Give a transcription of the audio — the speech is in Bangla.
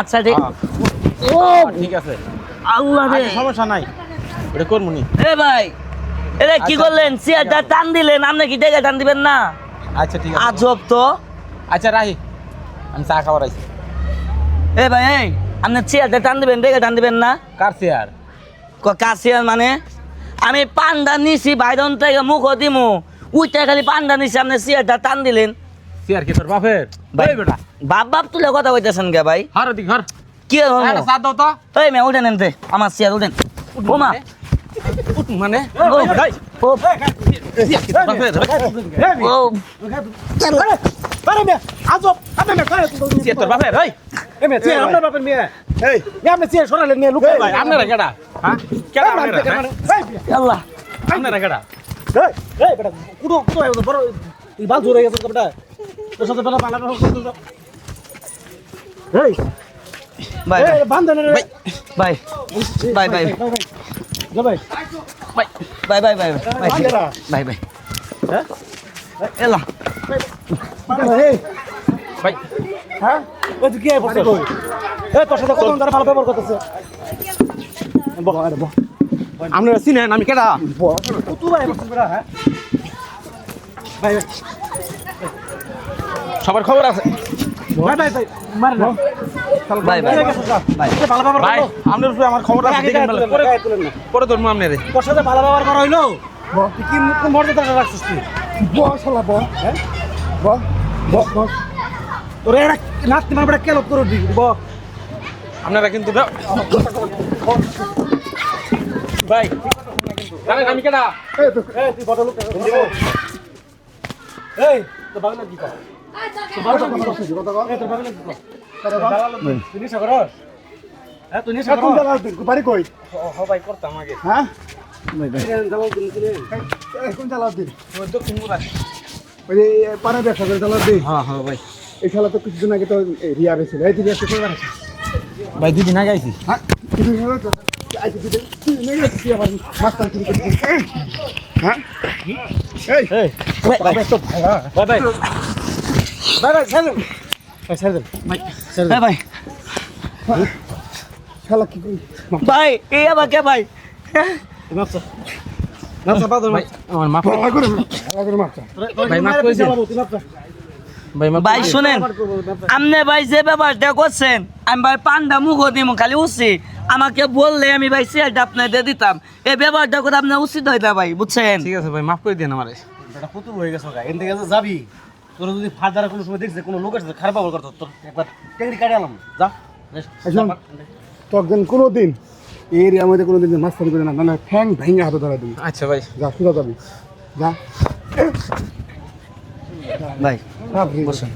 আচ্ছা ঠিক ও ঠিক আছে আল্লাহ রে সমস্যা নাই এটা করমুনি এ ভাই এরে কি করলেন চেয়ারটা টান দিলেন আপনি কি দেখে টান দিবেন না আচ্ছা ঠিক আছে আজব তো আচ্ছা রাহি আমি চা খাবার আইছি এ ভাই এই আপনি চেয়ারটা টান দিবেন দেখে টান দিবেন না কার চেয়ার কাশিয়ার মানে আমি পান্ডা নিছি বাইরন থেকে মুখ দিমু উইটা খালি পান্ডা নিছি আপনি চেয়ারটা টান দিলেন চেয়ার কি তোর বাপের ভাই এই বেটা বাপ বাপ তুলে কথা কইতেছেন কে ভাই হার ওদিক হার কি একটা চা দাও তো এই মে উঠেন এনতে আমার চেয়ার উঠেন ওমা উঠ মানে ও ভাই ও চেয়ার কি তোর বাপের ও আরে মিয়া আজব আপনি মিয়া করে চেয়ার তোর বাপের এই এই মিয়া চেয়ার আপনার বাপের মিয়া এই আপনি চেয়ার সরালেন মিয়া লুকাই ভাই আপনারা কেডা হ্যাঁ কেডা আপনারা আল্লাহ আপনারা কেডা এই এই বেটা কুড়ো কুড়ো বড় এই বাল জোরে গেছে বেটা তোর সাথে বেটা পালা এই ভাই এই বান্ধন রে ভাই ভাই ভাই যা ভাই ভাই ভাই ভাই ভাই বান্ধরা ভাই ভাই হ্যাঁ এলা এই ভাই হ্যাঁ ওই তুই কি বসে কই এই তোর সাথে কত ধরে ভালো ব্যবহার করতেছে বল আরে বল আপনারা চিনেন আমি কেডা বল তুই ভাই বসে বেটা হ্যাঁ ভাই সবার খবর আছে ভাই ভাই ভাই মার না ভাই ভাই ভাই ভালো ব্যবহার ভাই করো আপনার উপরে আমার খবর আছে দেখেন বলে পরে পরে ধরবো আপনারে তোর সাথে ভালো ব্যবহার করা হইলো তুই কি কোন মর্যাদা রাখছিস তুই বস শালা বস হ্যাঁ বস বস বস তোরে একটা নাচতে মারবে একটা কেলত করে দিবি বস আপনারা কিন্তু ভাই জানেন আমি কেডা এই তুই বড় লোক এই তো বাংলা কি কর তো বাংলা কি কর এই তো বাংলা কি কর তুই নিশা করস হ্যাঁ তুই নিশা করস বাড়ি কই হ ভাই করতাম আগে হ্যাঁ কোন চালাও দিন ওই দক্ষিণ মুরা ওই যে পাড়া ব্যবসা করে চালাও দিন হ্যাঁ হ্যাঁ ভাই এই খেলা তো কিছুদিন আগে তো রিয়া বেছিল এই দিদি একটা করে রাখছি ভাই দুদিন আগে আইছি হ্যাঁ কিছু হলো তো আইতে দিদি তুই নেই আসছি আবার মাস্টার কি করছিস হ্যাঁ এই এই ভাই তো ভাই ভাই ভাই ভাই ভাই ছেড়ে দেন ভাই ছেড়ে দেন ভাই এ ভাই খেলা কি করি ভাই এই আবার কে ভাই নাচা নাচা বাদর ভাই আমার মাফ ভালো করে মারছা ভাই মাফ করে দিন ভাই মাফ ভাই শুনেন আপনি ভাই যে ব্যাপারটা করছেন আমি ভাই পান্ডা মুখ দিমু খালি উঠছি আমাকে বললে আমি ভাই চেয়ারটা আপনাদের দিতাম এই ব্যাপারটা করে আপনার উচিত হইতা ভাই বুঝছেন ঠিক আছে ভাই মাফ করে দিন আমারে বেটা কত হয়ে গেছে গা এন থেকে যাবি তোর যদি ফাদার কোনো সময় দেখছে কোনো লোকের সাথে খারাপ ব্যবহার করতো তোর একবার টেংরি কাটে আলাম যা তখন কোনোদিন এই এরিয়ার মধ্যে কোনোদিন মাস্তানি করে না না ঠ্যাং ভেঙে হাতে ধরা দিবি আচ্ছা ভাই যা সোজা যাবি যা ভাই বসেন